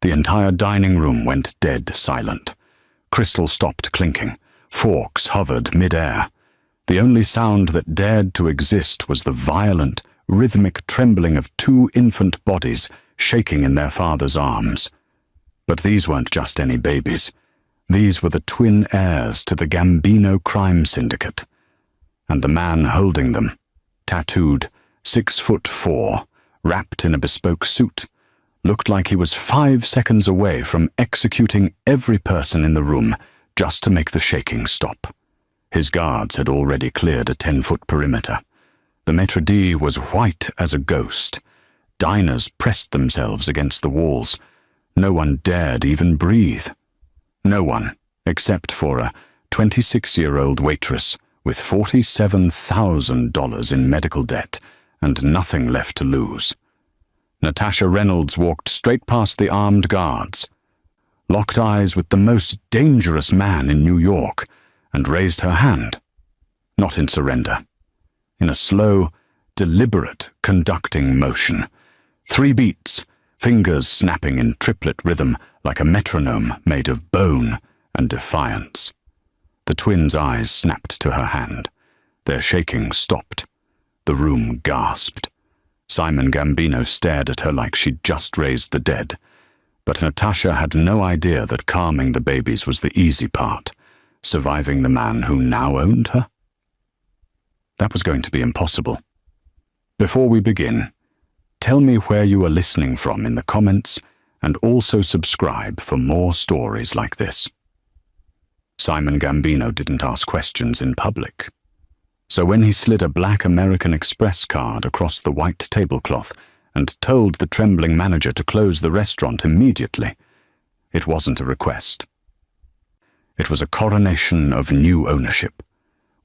The entire dining room went dead silent. Crystal stopped clinking. Forks hovered mid-air. The only sound that dared to exist was the violent, rhythmic trembling of two infant bodies shaking in their father's arms. But these weren't just any babies. These were the twin heirs to the Gambino crime syndicate. And the man holding them, tattooed, 6'4", wrapped in a bespoke suit, looked like he was 5 seconds away from executing every person in the room just to make the shaking stop. His guards had already cleared a 10-foot perimeter. The maitre d' was white as a ghost. Diners pressed themselves against the walls. No one dared even breathe. No one, except for a 26-year-old waitress with $47,000 in medical debt and nothing left to lose. Natasha Reynolds walked straight past the armed guards, locked eyes with the most dangerous man in New York, and raised her hand. Not in surrender. In a slow, deliberate conducting motion. 3 beats, fingers snapping in triplet rhythm like a metronome made of bone and defiance. The twins' eyes snapped to her hand. Their shaking stopped. The room gasped. Simon Gambino stared at her like she'd just raised the dead. But Natasha had no idea that calming the babies was the easy part. Surviving the man who now owned her? That was going to be impossible. Before we begin, tell me where you are listening from in the comments, and also subscribe for more stories like this. Simon Gambino didn't ask questions in public. So when he slid a black American Express card across the white tablecloth and told the trembling manager to close the restaurant immediately, it wasn't a request. It was a coronation of new ownership.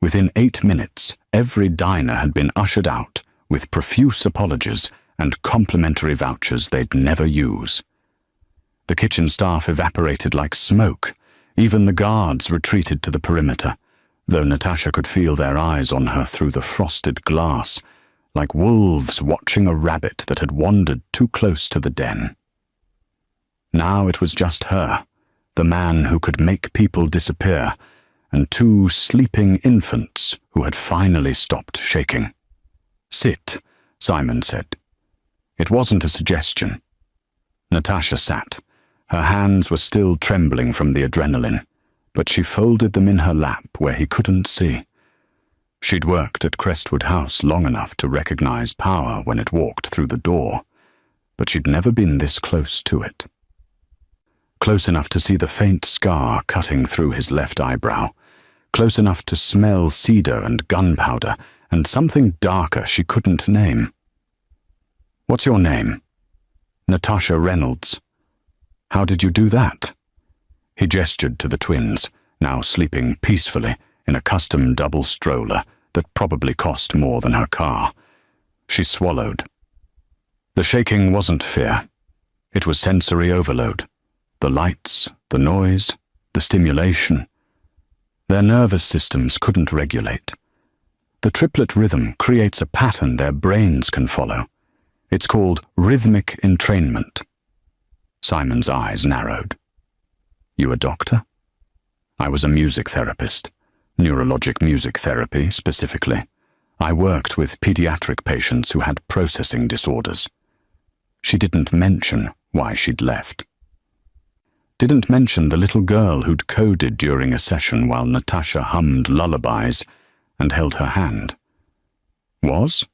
Within 8 minutes, every diner had been ushered out with profuse apologies and complimentary vouchers they'd never use. The kitchen staff evaporated like smoke. Even the guards retreated to the perimeter, though Natasha could feel their eyes on her through the frosted glass, like wolves watching a rabbit that had wandered too close to the den. Now it was just her, the man who could make people disappear, and 2 sleeping infants who had finally stopped shaking. "Sit," Simon said. It wasn't a suggestion. Natasha sat. Her hands were still trembling from the adrenaline, but she folded them in her lap where he couldn't see. She'd worked at Crestwood House long enough to recognize power when it walked through the door, but she'd never been this close to it. Close enough to see the faint scar cutting through his left eyebrow, close enough to smell cedar and gunpowder and something darker she couldn't name. "What's your name?" "Natasha Reynolds." "How did you do that?" He gestured to the twins, now sleeping peacefully in a custom double stroller that probably cost more than her car. She swallowed. The shaking wasn't fear. It was sensory overload. The lights, the noise, the stimulation. Their nervous systems couldn't regulate. The triplet rhythm creates a pattern their brains can follow. It's called rhythmic entrainment. Simon's eyes narrowed. "You a doctor?" "I was a music therapist. Neurologic music therapy, specifically. I worked with pediatric patients who had processing disorders." She didn't mention why she'd left. Didn't mention the little girl who'd coded during a session while Natasha hummed lullabies and held her hand. Was?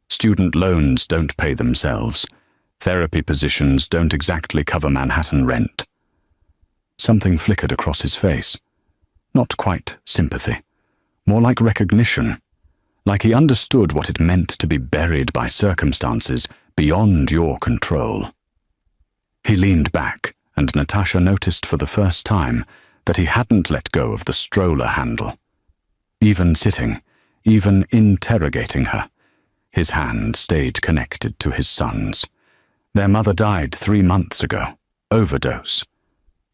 Student loans don't pay themselves. Therapy positions don't exactly cover Manhattan rent. Something flickered across his face. Not quite sympathy. More like recognition. Like he understood what it meant to be buried by circumstances beyond your control. He leaned back, and Natasha noticed for the first time that he hadn't let go of the stroller handle. Even sitting, even interrogating her, his hand stayed connected to his son's. Their mother died 3 months ago. Overdose.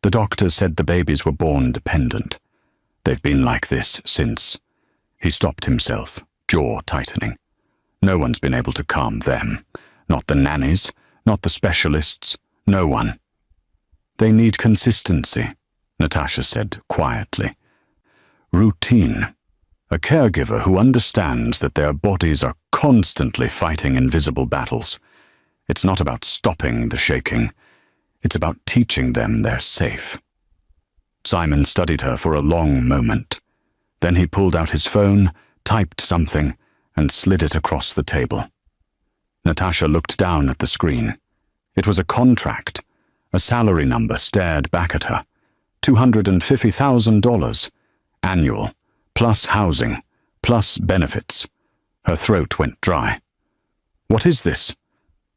The doctor said the babies were born dependent. They've been like this since. He stopped himself, jaw tightening. No one's been able to calm them. Not the nannies, not the specialists, No one. They need consistency, Natasha said quietly. Routine. A caregiver who understands that their bodies are constantly fighting invisible battles. It's not about stopping the shaking. It's about teaching them they're safe. Simon studied her for a long moment. Then he pulled out his phone, typed something, and slid it across the table. Natasha looked down at the screen. It was a contract. A salary number stared back at her. $250,000. Annual. Plus housing. Plus benefits. Her throat went dry. What is this?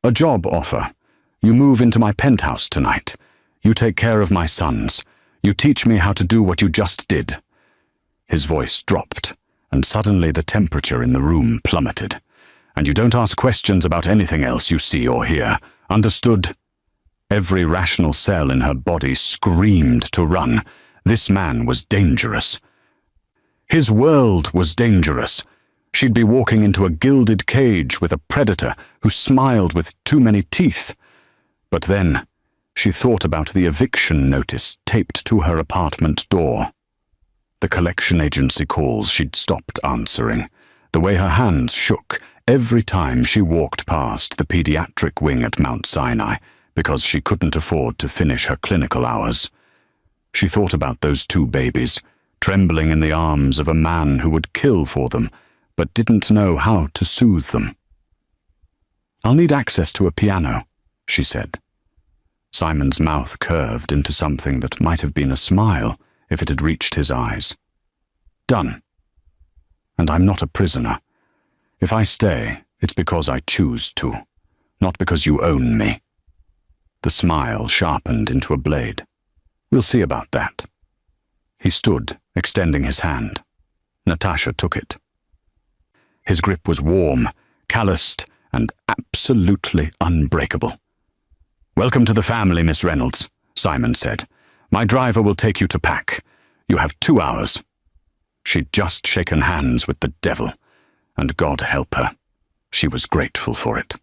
A job offer. You move into my penthouse tonight. You take care of my sons. You teach me how to do what you just did. His voice dropped, and suddenly the temperature in the room plummeted. And you don't ask questions about anything else you see or hear. Understood? Every rational cell in her body screamed to run. This man was dangerous. His world was dangerous. She'd be walking into a gilded cage with a predator who smiled with too many teeth. But then, she thought about the eviction notice taped to her apartment door. The collection agency calls she'd stopped answering. The way her hands shook every time she walked past the pediatric wing at Mount Sinai because she couldn't afford to finish her clinical hours. She thought about those two babies, trembling in the arms of a man who would kill for them, but didn't know how to soothe them. "I'll need access to a piano," she said. Simon's mouth curved into something that might have been a smile if it had reached his eyes. "Done. And I'm not a prisoner. If I stay, it's because I choose to, not because you own me." The smile sharpened into a blade. "We'll see about that." He stood, extending his hand. Natasha took it. His grip was warm, calloused, and absolutely unbreakable. "Welcome to the family, Miss Reynolds," Simon said. "My driver will take you to pack. You have 2 hours." She'd just shaken hands with the devil, and God help her. She was grateful for it.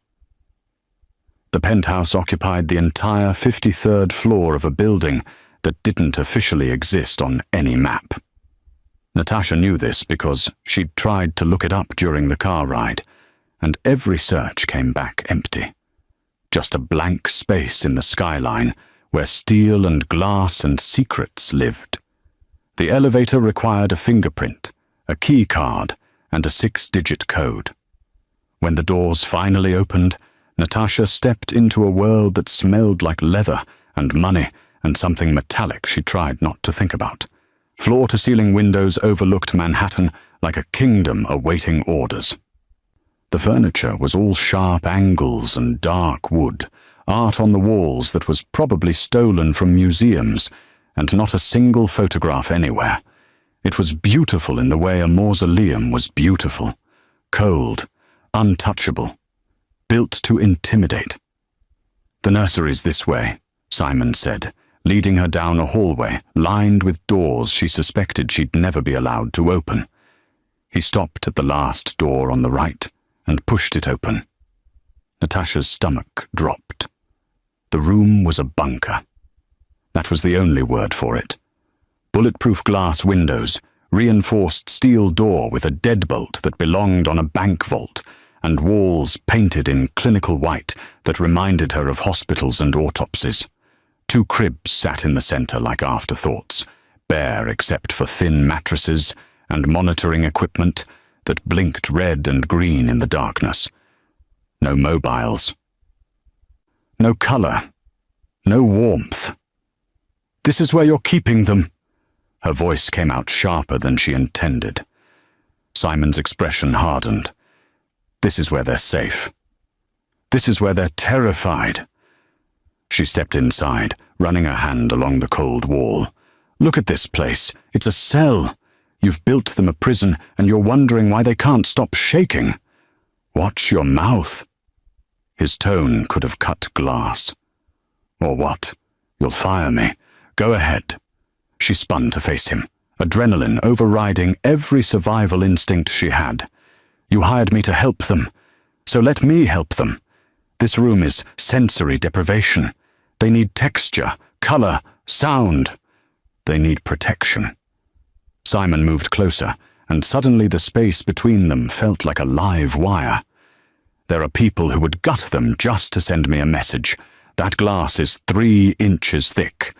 The penthouse occupied the entire 53rd floor of a building that didn't officially exist on any map. Natasha knew this because she'd tried to look it up during the car ride, and every search came back empty. Just a blank space in the skyline where steel and glass and secrets lived. The elevator required a fingerprint, a key card, and a 6-digit code. When the doors finally opened, Natasha stepped into a world that smelled like leather and money and something metallic she tried not to think about. Floor-to-ceiling windows overlooked Manhattan like a kingdom awaiting orders. The furniture was all sharp angles and dark wood, art on the walls that was probably stolen from museums, and not a single photograph anywhere. It was beautiful in the way a mausoleum was beautiful, cold, untouchable, built to intimidate. "The nursery's this way," Simon said, leading her down a hallway lined with doors she suspected she'd never be allowed to open. He stopped at the last door on the right and pushed it open. Natasha's stomach dropped. The room was a bunker. That was the only word for it. Bulletproof glass windows, reinforced steel door with a deadbolt that belonged on a bank vault, and walls painted in clinical white that reminded her of hospitals and autopsies. 2 cribs sat in the center like afterthoughts, bare except for thin mattresses and monitoring equipment that blinked red and green in the darkness. No mobiles. No color. No warmth. "This is where you're keeping them." Her voice came out sharper than she intended. Simon's expression hardened. "This is where they're safe. This is where they're terrified." She stepped inside, running her hand along the cold wall. "Look at this place. It's a cell. You've built them a prison, and you're wondering why they can't stop shaking. Watch your mouth." His tone could have cut glass. "Or what? You'll fire me. Go ahead." She spun to face him, adrenaline overriding every survival instinct she had. "You hired me to help them, so let me help them. This room is sensory deprivation. They need texture, color, sound. They need protection. Simon moved closer, and suddenly the space between them felt like a live wire. There are people who would gut them just to send me a message. That glass is 3 inches thick.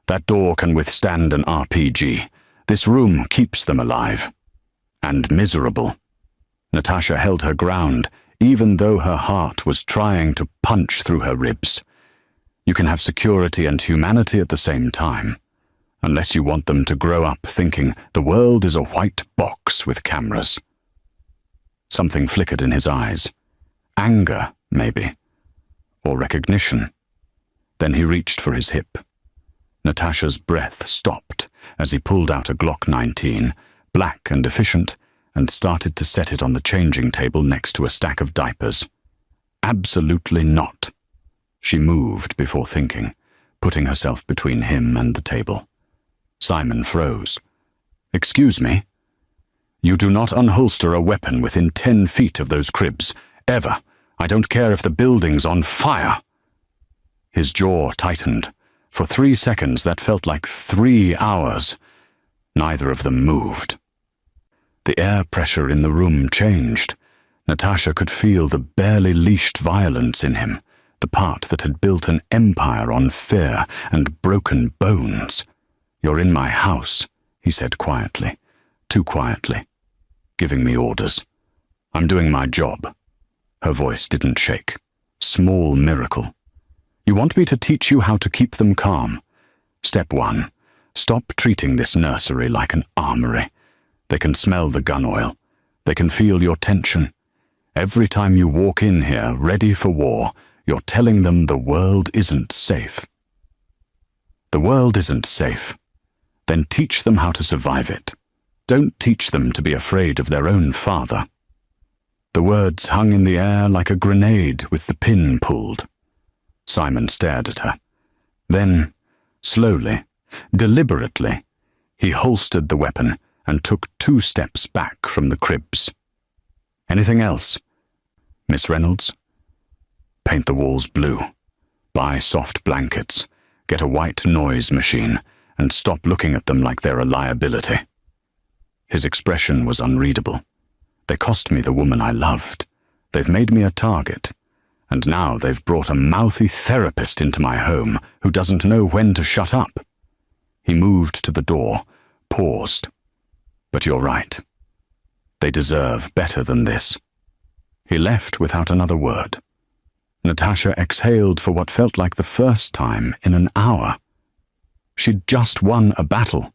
That door can withstand an RPG. This room keeps them alive. And miserable. Natasha held her ground, even though her heart was trying to punch through her ribs. You can have security and humanity at the same time, unless you want them to grow up thinking the world is a white box with cameras. Something flickered in his eyes. Anger, maybe. Or recognition. Then he reached for his hip. Natasha's breath stopped as he pulled out a Glock 19, black and efficient, and started to set it on the changing table next to a stack of diapers. Absolutely not. She moved before thinking, putting herself between him and the table. Simon froze. "Excuse me? You do not unholster a weapon within 10 feet of those cribs, ever. I don't care if the building's on fire." His jaw tightened. For 3 seconds that felt like 3 hours. Neither of them moved. The air pressure in the room changed. Natasha could feel the barely leashed violence in him, the part that had built an empire on fear and broken bones. "You're in my house," he said quietly, too quietly, giving me orders. "I'm doing my job." Her voice didn't shake. Small miracle. "You want me to teach you how to keep them calm? Step 1. Stop treating this nursery like an armory. They can smell the gun oil. They can feel your tension. Every time you walk in here ready for war, you're telling them the world isn't safe. The world isn't safe. Then teach them how to survive it. Don't teach them to be afraid of their own father." The words hung in the air like a grenade with the pin pulled. Simon stared at her. Then, slowly, deliberately, he holstered the weapon and took 2 steps back from the cribs. "Anything else? Miss Reynolds?" "Paint the walls blue. Buy soft blankets. Get a white noise machine, and stop looking at them like they're a liability." His expression was unreadable. "They cost me the woman I loved. They've made me a target. And now they've brought a mouthy therapist into my home who doesn't know when to shut up." He moved to the door, paused. "But you're right. They deserve better than this." He left without another word. Natasha exhaled for what felt like the first time in an hour. She'd just won a battle,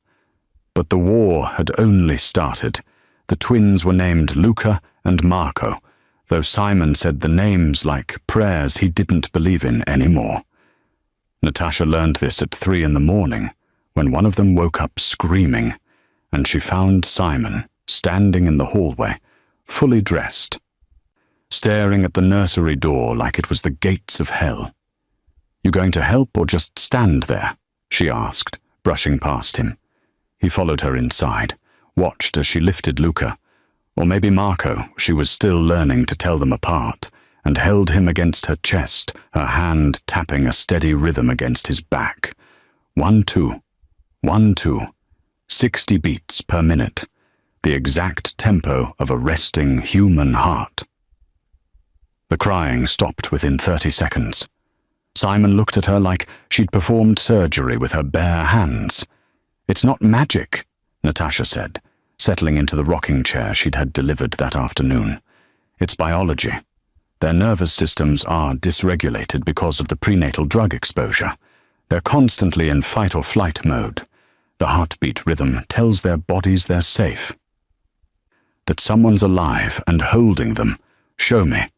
but the war had only started. The twins were named Luca and Marco, though Simon said the names like prayers he didn't believe in anymore. Natasha learned this at 3 in the morning, when one of them woke up screaming, and she found Simon standing in the hallway, fully dressed, staring at the nursery door like it was the gates of hell. "You going to help or just stand there?" she asked, brushing past him. He followed her inside, watched as she lifted Luca, or maybe Marco, she was still learning to tell them apart, and held him against her chest, her hand tapping a steady rhythm against his back. 1-2, 1-2, 60 beats per minute, the exact tempo of a resting human heart. The crying stopped within 30 seconds. Simon looked at her like she'd performed surgery with her bare hands. "It's not magic," Natasha said, settling into the rocking chair she'd had delivered that afternoon. "It's biology. Their nervous systems are dysregulated because of the prenatal drug exposure. They're constantly in fight-or-flight mode. The heartbeat rhythm tells their bodies they're safe. That someone's alive and holding them. Show me.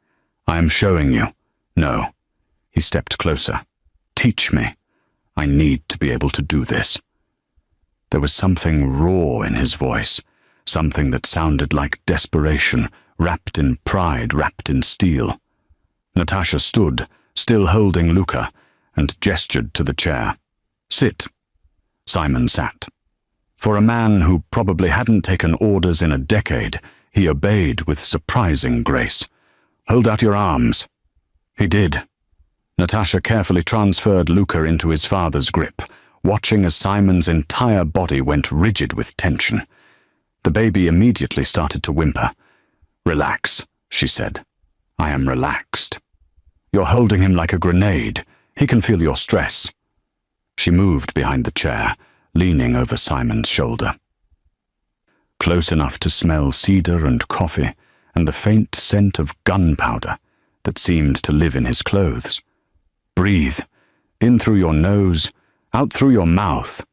I am showing you. No." He stepped closer. "Teach me. I need to be able to do this." There was something raw in his voice, something that sounded like desperation, wrapped in pride, wrapped in steel. Natasha stood, still holding Luca, and gestured to the chair. "Sit." Simon sat. For a man who probably hadn't taken orders in a decade, he obeyed with surprising grace. "Hold out your arms." He did. Natasha carefully transferred Luca into his father's grip, watching as Simon's entire body went rigid with tension. The baby immediately started to whimper. "Relax," she said. "I am relaxed. You're holding him like a grenade. He can feel your stress." She moved behind the chair, leaning over Simon's shoulder. Close enough to smell cedar and coffee and the faint scent of gunpowder that seemed to live in his clothes. "Breathe, in through your nose, out through your mouth."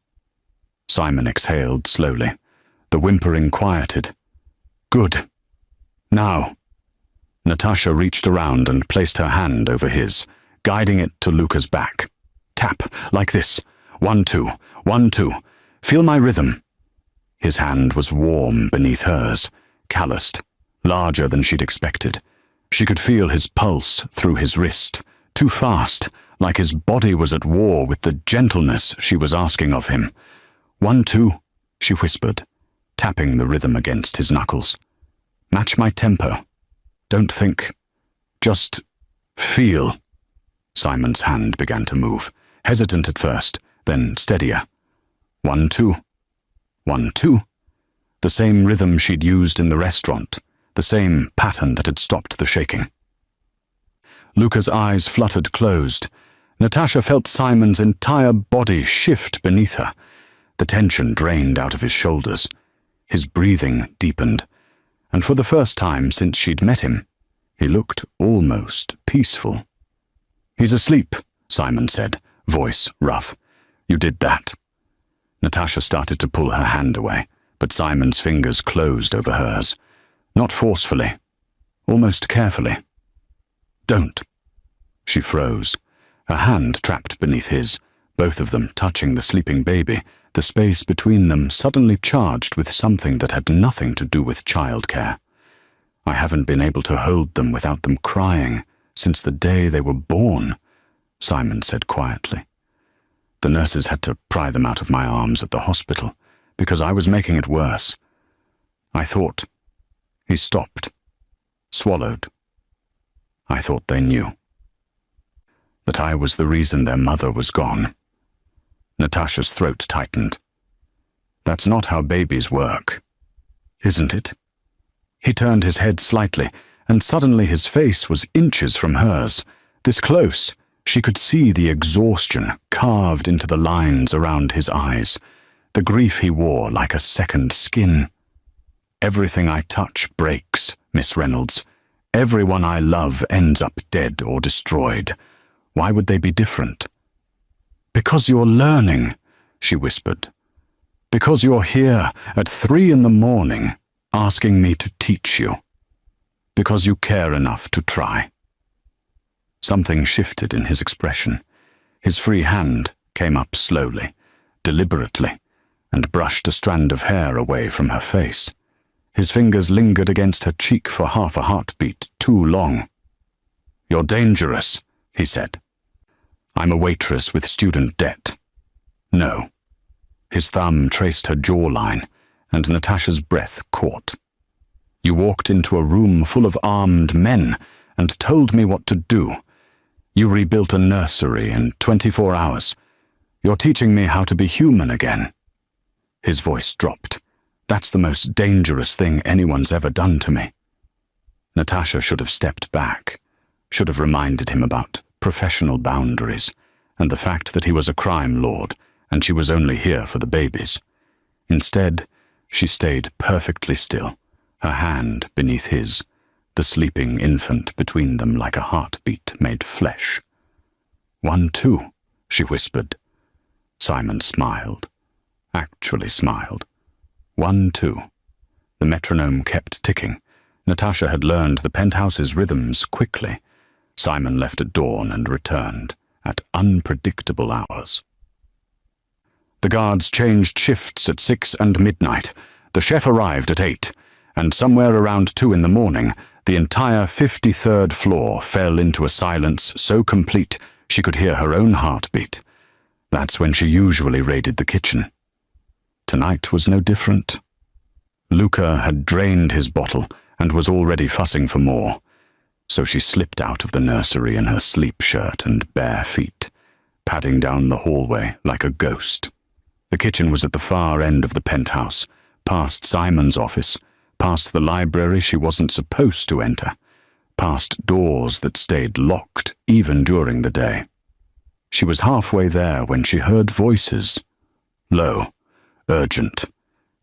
Simon exhaled slowly. The whimpering quieted. "Good. Now." Natasha reached around and placed her hand over his, guiding it to Luca's back. "Tap, like this. 1, 2, 1, 2. Feel my rhythm." His hand was warm beneath hers, calloused, larger than she'd expected. She could feel his pulse through his wrist, too fast, like his body was at war with the gentleness she was asking of him. 1, 2, she whispered, tapping the rhythm against his knuckles. "Match my tempo. Don't think. Just feel." Simon's hand began to move, hesitant at first, then steadier. 1, 2. 1, 2. The same rhythm she'd used in the restaurant, the same pattern that had stopped the shaking. Luca's eyes fluttered closed. Natasha felt Simon's entire body shift beneath her. The tension drained out of his shoulders. His breathing deepened, and for the first time since she'd met him, he looked almost peaceful. "He's asleep," Simon said, voice rough. "You did that." Natasha started to pull her hand away, but Simon's fingers closed over hers. Not forcefully, almost carefully. "Don't." She froze, her hand trapped beneath his, both of them touching the sleeping baby, the space between them suddenly charged with something that had nothing to do with childcare. "I haven't been able to hold them without them crying since the day they were born," Simon said quietly. "The nurses had to pry them out of my arms at the hospital because I was making it worse. I thought..." He stopped, swallowed. "I thought they knew. That I was the reason their mother was gone." Natasha's throat tightened. "That's not how babies work, isn't it?" He turned his head slightly, and suddenly his face was inches from hers. This close, she could see the exhaustion carved into the lines around his eyes, the grief he wore like a second skin. "Everything I touch breaks, Miss Reynolds. Everyone I love ends up dead or destroyed. Why would they be different?" "Because you're learning," she whispered. "Because you're here at 3 a.m, asking me to teach you. Because you care enough to try." Something shifted in his expression. His free hand came up slowly, deliberately, and brushed a strand of hair away from her face. His fingers lingered against her cheek for half a heartbeat, too long. "You're dangerous," he said. "I'm a waitress with student debt." "No." His thumb traced her jawline, and Natasha's breath caught. "You walked into a room full of armed men and told me what to do. You rebuilt a nursery in 24 hours. You're teaching me how to be human again." His voice dropped. "That's the most dangerous thing anyone's ever done to me." Natasha should have stepped back, should have reminded him about professional boundaries and the fact that he was a crime lord and she was only here for the babies. Instead, she stayed perfectly still, her hand beneath his, the sleeping infant between them like a heartbeat made flesh. 1, 2, she whispered. Simon smiled, actually smiled. 1, 2. The metronome kept ticking. Natasha had learned the penthouse's rhythms quickly. Simon left at dawn and returned at unpredictable hours. The guards changed shifts at 6 and midnight. The chef arrived at 8, and somewhere around 2 in the morning, the entire 53rd floor fell into a silence so complete she could hear her own heartbeat. That's when she usually raided the kitchen. Tonight was no different. Luca had drained his bottle and was already fussing for more. So she slipped out of the nursery in her sleep shirt and bare feet, padding down the hallway like a ghost. The kitchen was at the far end of the penthouse, past Simon's office, past the library she wasn't supposed to enter, past doors that stayed locked even during the day. She was halfway there when she heard voices, low, urgent,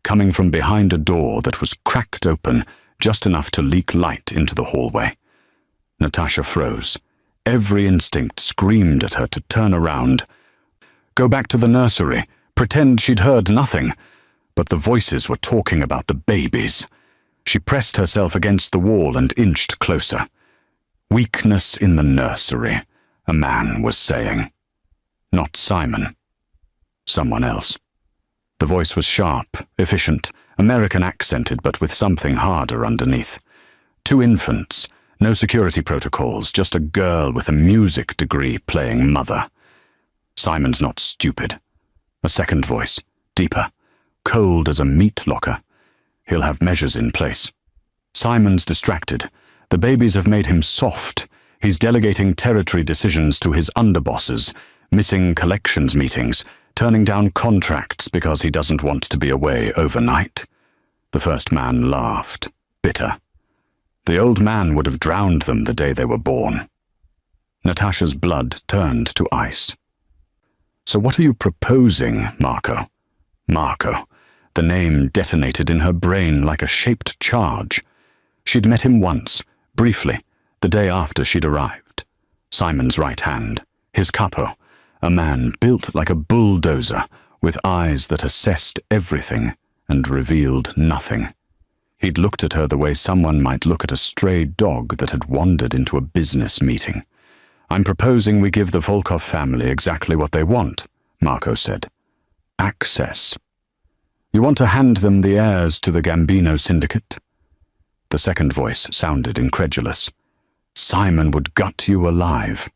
coming from behind a door that was cracked open just enough to leak light into the hallway. Natasha froze. Every instinct screamed at her to turn around. Go back to the nursery, pretend she'd heard nothing. But the voices were talking about the babies. She pressed herself against the wall and inched closer. Weakness in the nursery, a man was saying. Not Simon. Someone else. The voice was sharp, efficient, American accented, but with something harder underneath. 2 infants, no security protocols, just a girl with a music degree playing mother. Simon's not stupid. A second voice, deeper, cold as a meat locker. He'll have measures in place. Simon's distracted. The babies have made him soft. He's delegating territory decisions to his underbosses, missing collections meetings, turning down contracts because he doesn't want to be away overnight. The first man laughed, bitter. The old man would have drowned them the day they were born. Natasha's blood turned to ice. So what are you proposing, Marco? Marco. The name detonated in her brain like a shaped charge. She'd met him once, briefly, the day after she'd arrived. Simon's right hand, his capo, a man built like a bulldozer, with eyes that assessed everything and revealed nothing. He'd looked at her the way someone might look at a stray dog that had wandered into a business meeting. I'm proposing we give the Volkov family exactly what they want, Marco said. Access. You want to hand them the heirs to the Gambino syndicate? The second voice sounded incredulous. Simon would gut you alive.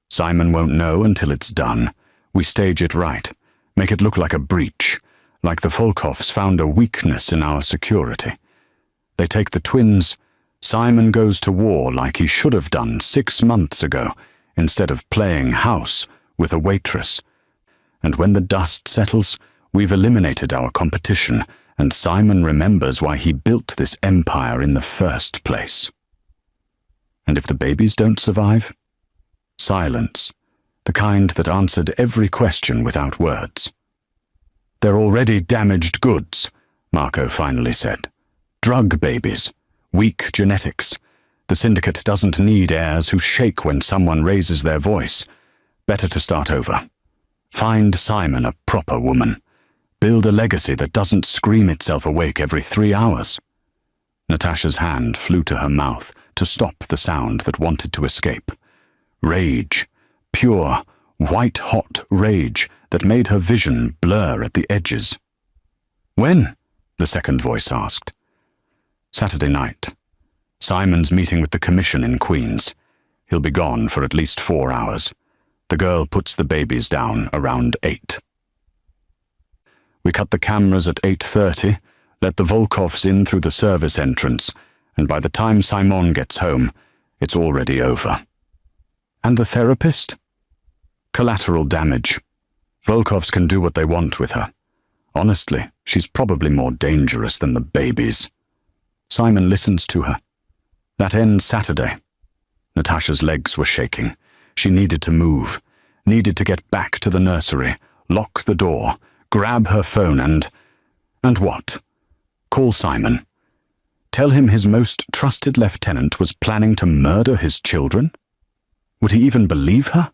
Simon won't know until it's done. We stage it right, make it look like a breach, like the Volkovs found a weakness in our security. They take the twins. Simon goes to war like he should have done 6 months ago, instead of playing house with a waitress. And when the dust settles, we've eliminated our competition, and Simon remembers why he built this empire in the first place. And if the babies don't survive? Silence, the kind that answered every question without words. They're already damaged goods, Marco finally said. Drug babies, weak genetics. The syndicate doesn't need heirs who shake when someone raises their voice. Better to start over. Find Simon a proper woman. Build a legacy that doesn't scream itself awake every 3 hours. Natasha's hand flew to her mouth to stop the sound that wanted to escape. Rage, pure, white-hot rage that made her vision blur at the edges. When? The second voice asked. Saturday night. Simon's meeting with the commission in Queens. He'll be gone for at least 4 hours. The girl puts the babies down around 8. We cut the cameras at 8:30, let the Volkovs in through the service entrance, and by the time Simon gets home, it's already over. And the therapist? Collateral damage. Volkovs can do what they want with her. Honestly, she's probably more dangerous than the babies. Simon listens to her. That ends Saturday. Natasha's legs were shaking. She needed to move, needed to get back to the nursery, lock the door, grab her phone and what? Call Simon. Tell him his most trusted lieutenant was planning to murder his children? Would he even believe her?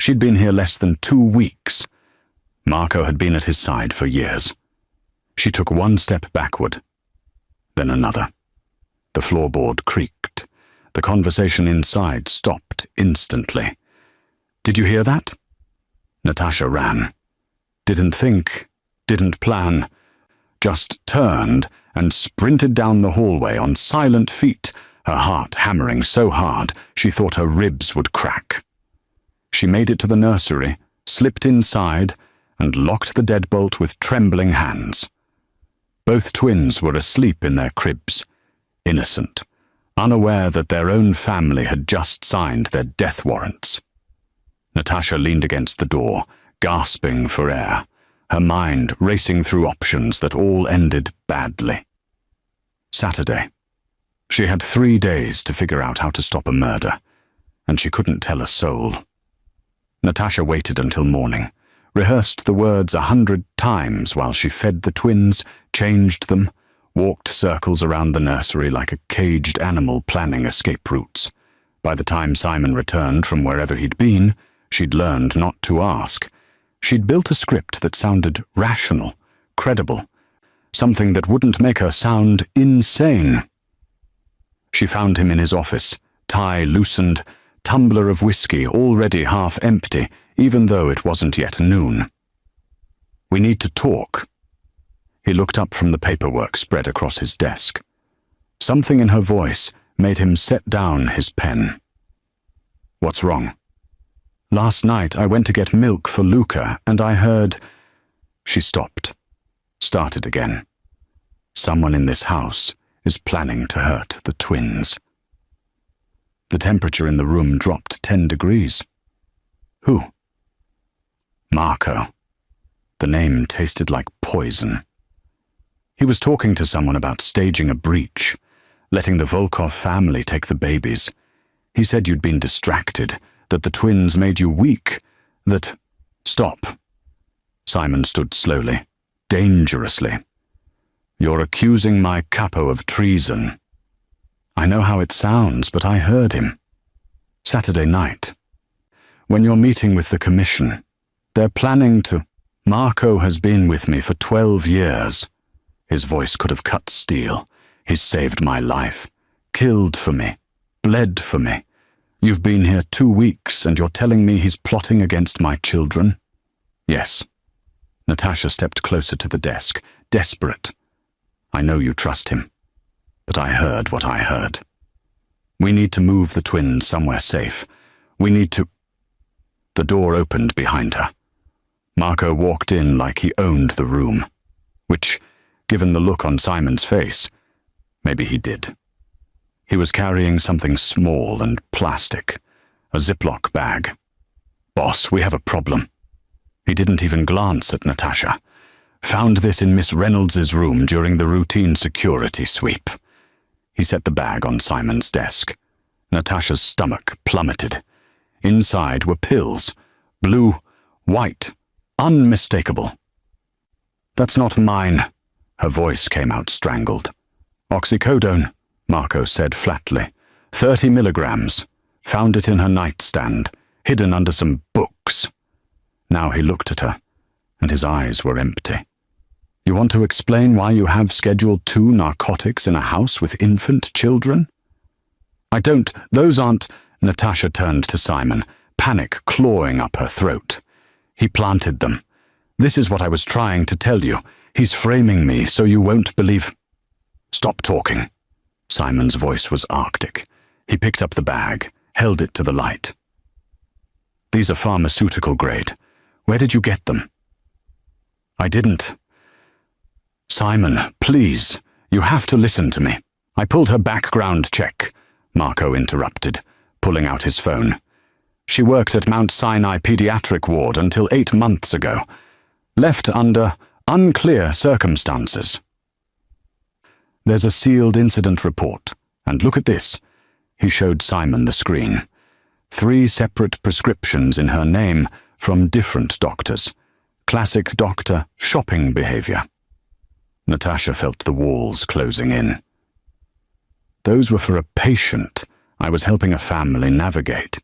She'd been here less than 2 weeks. Marco had been at his side for years. She took 1 step backward, then another. The floorboard creaked. The conversation inside stopped instantly. Did you hear that? Natasha ran. Didn't think, didn't plan, just turned and sprinted down the hallway on silent feet, her heart hammering so hard she thought her ribs would crack. She made it to the nursery, slipped inside, and locked the deadbolt with trembling hands. Both twins were asleep in their cribs, innocent, unaware that their own family had just signed their death warrants. Natasha leaned against the door, gasping for air, her mind racing through options that all ended badly. Saturday. She had 3 days to figure out how to stop a murder, and she couldn't tell a soul. Natasha waited until morning, rehearsed the words 100 times while she fed the twins, changed them, walked circles around the nursery like a caged animal planning escape routes. By the time Simon returned from wherever he'd been, she'd learned not to ask. She'd built a script that sounded rational, credible, something that wouldn't make her sound insane. She found him in his office, tie loosened, tumbler of whiskey already half empty, even though it wasn't yet noon. "We need to talk." He looked up from the paperwork spread across his desk. Something in her voice made him set down his pen. "What's wrong?" "Last night I went to get milk for Luca, and I heard—" She stopped, started again. "Someone in this house is planning to hurt the twins." The temperature in the room dropped 10 degrees. "Who?" "Marco." The name tasted like poison. He was talking to someone about staging a breach, letting the Volkov family take the babies. He said you'd been distracted, that the twins made you weak, that— "Stop." Simon stood slowly, dangerously. "You're accusing my capo of treason." "I know how it sounds, but I heard him. Saturday night. When you're meeting with the commission, they're planning to— Marco has been with me for 12 years. His voice could have cut steel. He's saved my life, killed for me, bled for me. You've been here 2 weeks and you're telling me he's plotting against my children?" "Yes." Natasha stepped closer to the desk, desperate. "I know you trust him, but I heard what I heard. We need to move the twins somewhere safe. We need to—" The door opened behind her. Marco walked in like he owned the room, which, given the look on Simon's face, maybe he did. He was carrying something small and plastic, a Ziploc bag. "Boss, we have a problem." He didn't even glance at Natasha. "Found this in Miss Reynolds's room during the routine security sweep." He set the bag on Simon's desk. Natasha's stomach plummeted. Inside were pills, blue, white, unmistakable. "That's not mine." Her voice came out strangled. "Oxycodone," Marco said flatly. 30 milligrams. Found it in her nightstand, hidden under some books. Now he looked at her, and his eyes were empty. "You want to explain why you have Schedule 2 narcotics in a house with infant children?" "I don't. Those aren't—" Natasha turned to Simon, panic clawing up her throat. He planted them. "This is what I was trying to tell you. He's framing me so you won't believe—" "Stop talking." Simon's voice was arctic. He picked up the bag, held it to the light. "These are pharmaceutical grade. Where did you get them?" "I didn't." "Simon, please, you have to listen to me." "I pulled her background check," Marco interrupted, pulling out his phone. "She worked at Mount Sinai Pediatric Ward until 8 months ago. Left under unclear circumstances. There's a sealed incident report, and look at this." He showed Simon the screen. 3 separate prescriptions in her name from different doctors. Classic doctor shopping behavior. Natasha felt the walls closing in. "Those were for a patient I was helping a family navigate."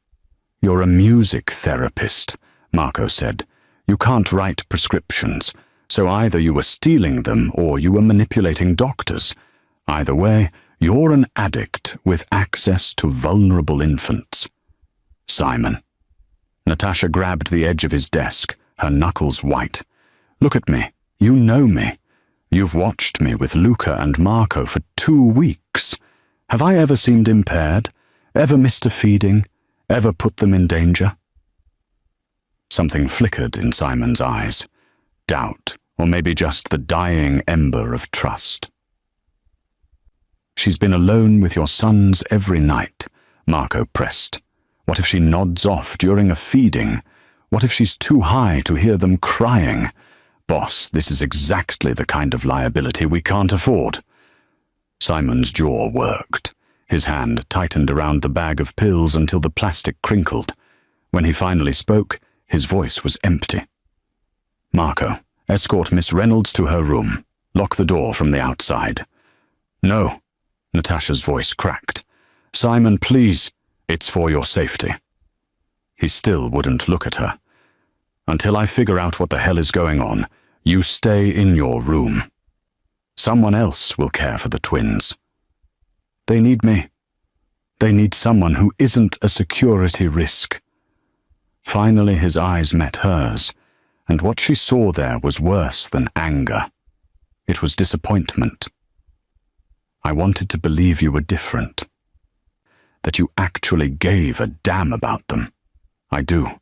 "You're a music therapist," Marco said. "You can't write prescriptions, so either you were stealing them or you were manipulating doctors. Either way, you're an addict with access to vulnerable infants." "Simon." Natasha grabbed the edge of his desk, her knuckles white. "Look at me. You know me. You've watched me with Luca and Marco for 2 weeks. Have I ever seemed impaired? Ever missed a feeding? Ever put them in danger?" Something flickered in Simon's eyes. Doubt, or maybe just the dying ember of trust. She's been alone with your sons every night, Marco pressed. What if she nods off during a feeding? What if she's too high to hear them crying? Boss, this is exactly the kind of liability we can't afford. Simon's jaw worked. His hand tightened around the bag of pills until the plastic crinkled. When he finally spoke, his voice was empty. Marco, escort Miss Reynolds to her room. Lock the door from the outside. No, Natasha's voice cracked. Simon, please, it's for your safety. He still wouldn't look at her. Until I figure out what the hell is going on, you stay in your room. Someone else will care for the twins. They need me. They need someone who isn't a security risk. Finally, his eyes met hers, and what she saw there was worse than anger. It was disappointment. I wanted to believe you were different. That you actually gave a damn about them. I do.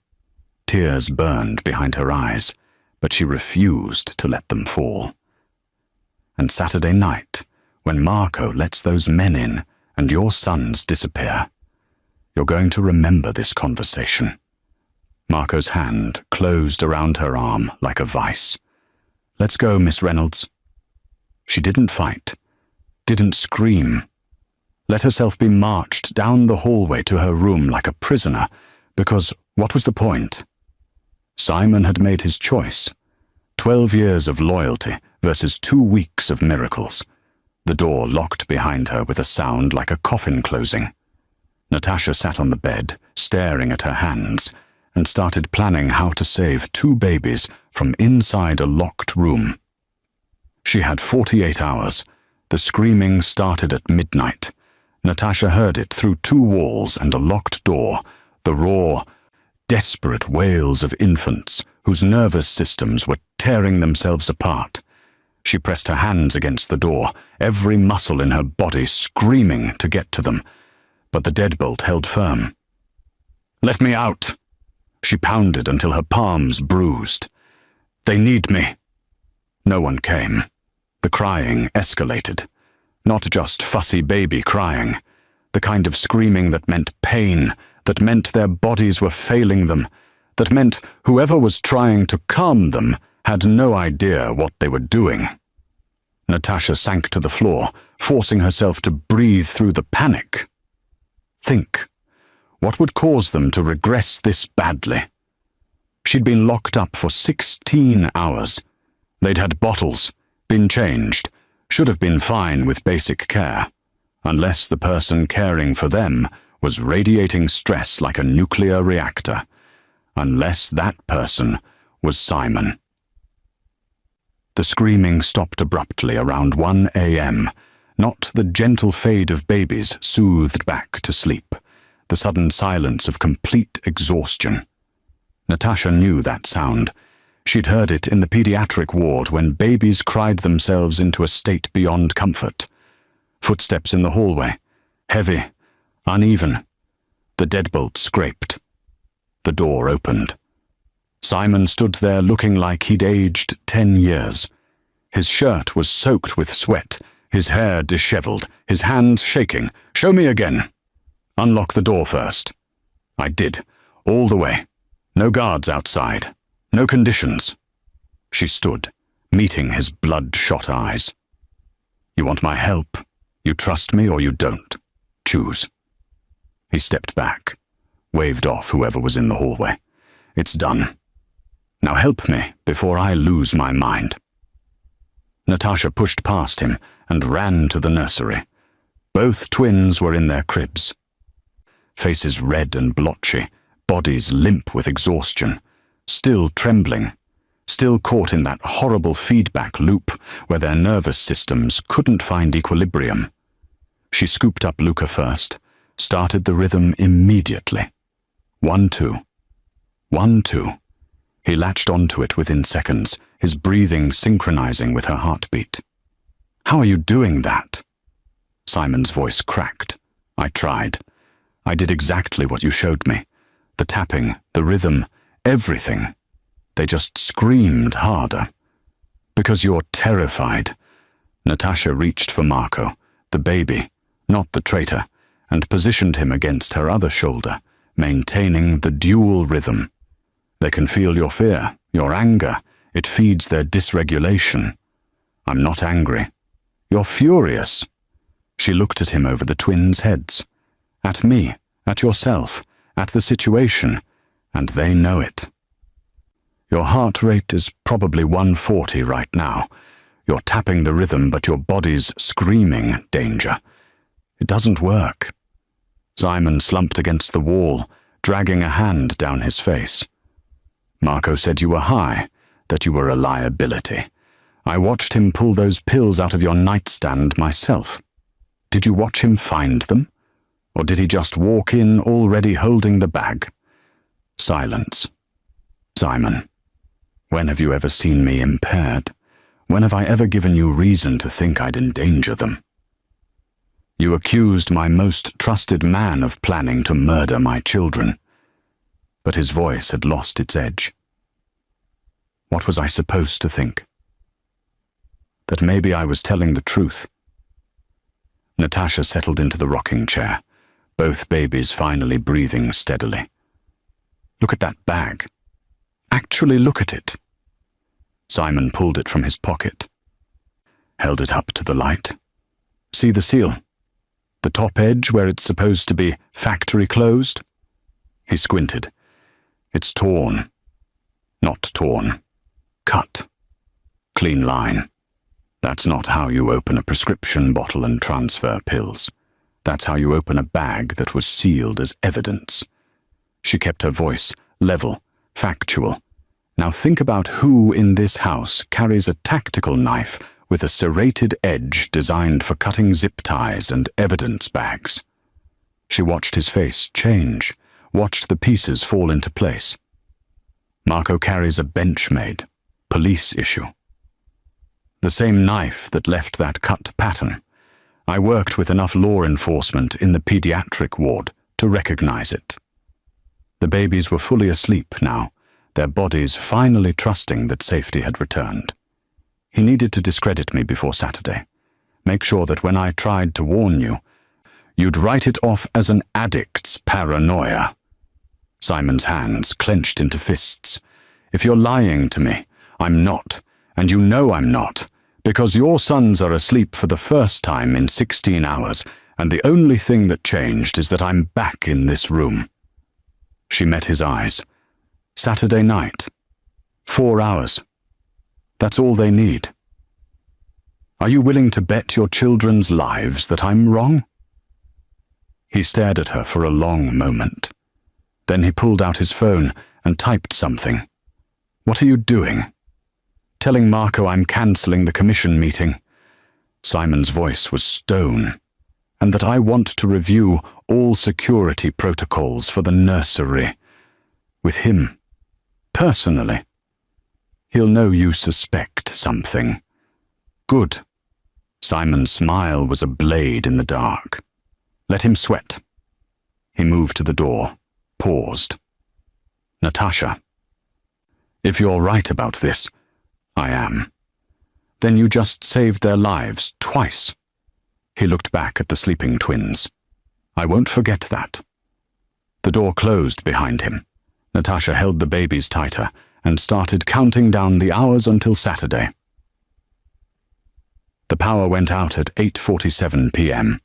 Tears burned behind her eyes, but she refused to let them fall. And Saturday night, when Marco lets those men in and your sons disappear, you're going to remember this conversation. Marco's hand closed around her arm like a vice. Let's go, Miss Reynolds. She didn't fight, didn't scream. Let herself be marched down the hallway to her room like a prisoner, because what was the point? Simon had made his choice. 12 years of loyalty versus 2 weeks of miracles. The door locked behind her with a sound like a coffin closing. Natasha sat on the bed, staring at her hands, and started planning how to save 2 babies from inside a locked room. She had 48 hours. The screaming started at midnight. Natasha heard it through 2 walls and a locked door, the raw, desperate wails of infants whose nervous systems were tearing themselves apart. She pressed her hands against the door, every muscle in her body screaming to get to them, but the deadbolt held firm. Let me out! She pounded until her palms bruised. They need me. No one came. The crying escalated. Not just fussy baby crying. The kind of screaming that meant pain, that meant their bodies were failing them, that meant whoever was trying to calm them had no idea what they were doing. Natasha sank to the floor, forcing herself to breathe through the panic. Think. What would cause them to regress this badly? She'd been locked up for 16 hours. They'd had bottles, been changed, should have been fine with basic care, unless the person caring for them was radiating stress like a nuclear reactor, unless that person was Simon. The screaming stopped abruptly around 1 a.m., not the gentle fade of babies soothed back to sleep, the sudden silence of complete exhaustion. Natasha knew that sound. She'd heard it in the pediatric ward when babies cried themselves into a state beyond comfort. Footsteps in the hallway, heavy, uneven. The deadbolt scraped. The door opened. Simon stood there looking like he'd aged 10 years. His shirt was soaked with sweat, his hair disheveled, his hands shaking. Show me again. Unlock the door first. I did, all the way. No guards outside. No conditions. She stood, meeting his bloodshot eyes. You want my help? You trust me or you don't. Choose. He stepped back, waved off whoever was in the hallway. It's done. Now help me before I lose my mind. Natasha pushed past him and ran to the nursery. Both twins were in their cribs. Faces red and blotchy, bodies limp with exhaustion, still trembling, still caught in that horrible feedback loop where their nervous systems couldn't find equilibrium. She scooped up Luca first, started the rhythm immediately. 1-2. 1-2. He latched onto it within seconds, his breathing synchronizing with her heartbeat. How are you doing that? Simon's voice cracked. I tried. I did exactly what you showed me. The tapping, the rhythm, everything. They just screamed harder. Because you're terrified. Natasha reached for Marco, the baby, not the traitor, and positioned him against her other shoulder, maintaining the dual rhythm. They can feel your fear, your anger. It feeds their dysregulation. I'm not angry. You're furious. She looked at him over the twins' heads. At me, at yourself, at the situation, and they know it. Your heart rate is probably 140 right now. You're tapping the rhythm, but your body's screaming danger. It doesn't work. Simon slumped against the wall, dragging a hand down his face. Marco said you were high, that you were a liability. I watched him pull those pills out of your nightstand myself. Did you watch him find them? Or did he just walk in already holding the bag? Silence. Simon, when have you ever seen me impaired? When have I ever given you reason to think I'd endanger them? You accused my most trusted man of planning to murder my children. But his voice had lost its edge. What was I supposed to think? That maybe I was telling the truth. Natasha settled into the rocking chair, both babies finally breathing steadily. Look at that bag. Actually look at it. Simon pulled it from his pocket, held it up to the light. See the seal? The top edge where it's supposed to be factory closed? He squinted. It's torn. Not torn. Cut. Clean line. That's not how you open a prescription bottle and transfer pills. That's how you open a bag that was sealed as evidence. She kept her voice level, factual. Now think about who in this house carries a tactical knife with a serrated edge designed for cutting zip ties and evidence bags. She watched his face change, watched the pieces fall into place. Marco carries a Benchmade, police issue. The same knife that left that cut pattern. I worked with enough law enforcement in the pediatric ward to recognize it. The babies were fully asleep now, their bodies finally trusting that safety had returned. He needed to discredit me before Saturday. Make sure that when I tried to warn you, you'd write it off as an addict's paranoia. Simon's hands clenched into fists. If you're lying to me, I'm not, and you know I'm not, because your sons are asleep for the first time in 16 hours, and the only thing that changed is that I'm back in this room. She met his eyes. Saturday night. 4 hours. That's all they need. Are you willing to bet your children's lives that I'm wrong? He stared at her for a long moment. Then he pulled out his phone and typed something. What are you doing? Telling Marco I'm cancelling the commission meeting. Simon's voice was stone. And that I want to review all security protocols for the nursery. With him. Personally. He'll know you suspect something. Good. Simon's smile was a blade in the dark. Let him sweat. He moved to the door, paused. Natasha. If you're right about this, I am. Then you just saved their lives twice. He looked back at the sleeping twins. I won't forget that. The door closed behind him. Natasha held the babies tighter and started counting down the hours until Saturday. The power went out at 8:47 p.m.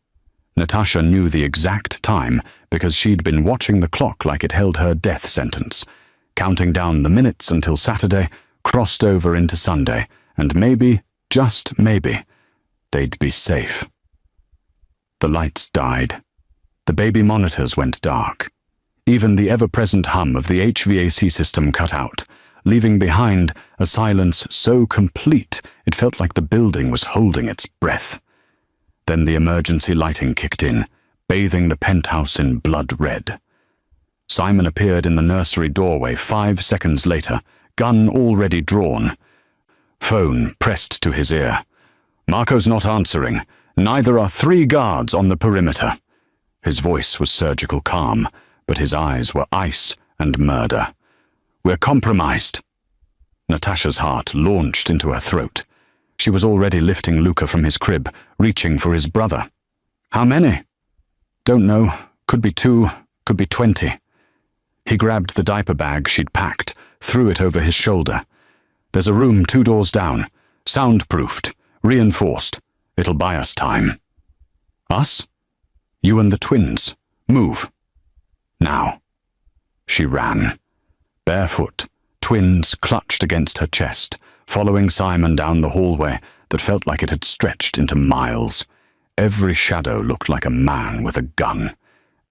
Natasha knew the exact time because she'd been watching the clock like it held her death sentence, counting down the minutes until Saturday crossed over into Sunday, and maybe, just maybe, they'd be safe. The lights died. The baby monitors went dark. Even the ever-present hum of the HVAC system cut out, leaving behind a silence so complete it felt like the building was holding its breath. Then the emergency lighting kicked in, bathing the penthouse in blood red. Simon appeared in the nursery doorway 5 seconds later, gun already drawn. Phone pressed to his ear. Marco's not answering. Neither are 3 guards on the perimeter. His voice was surgical calm, but his eyes were ice and murder. We're compromised. Natasha's heart launched into her throat. She was already lifting Luca from his crib, reaching for his brother. How many? Don't know. Could be 2, could be 20. He grabbed the diaper bag she'd packed, threw it over his shoulder. There's a room 2 doors down, soundproofed, reinforced. It'll buy us time. Us? You and the twins. Move. Now. She ran. Barefoot, twins clutched against her chest, following Simon down the hallway that felt like it had stretched into miles. Every shadow looked like a man with a gun.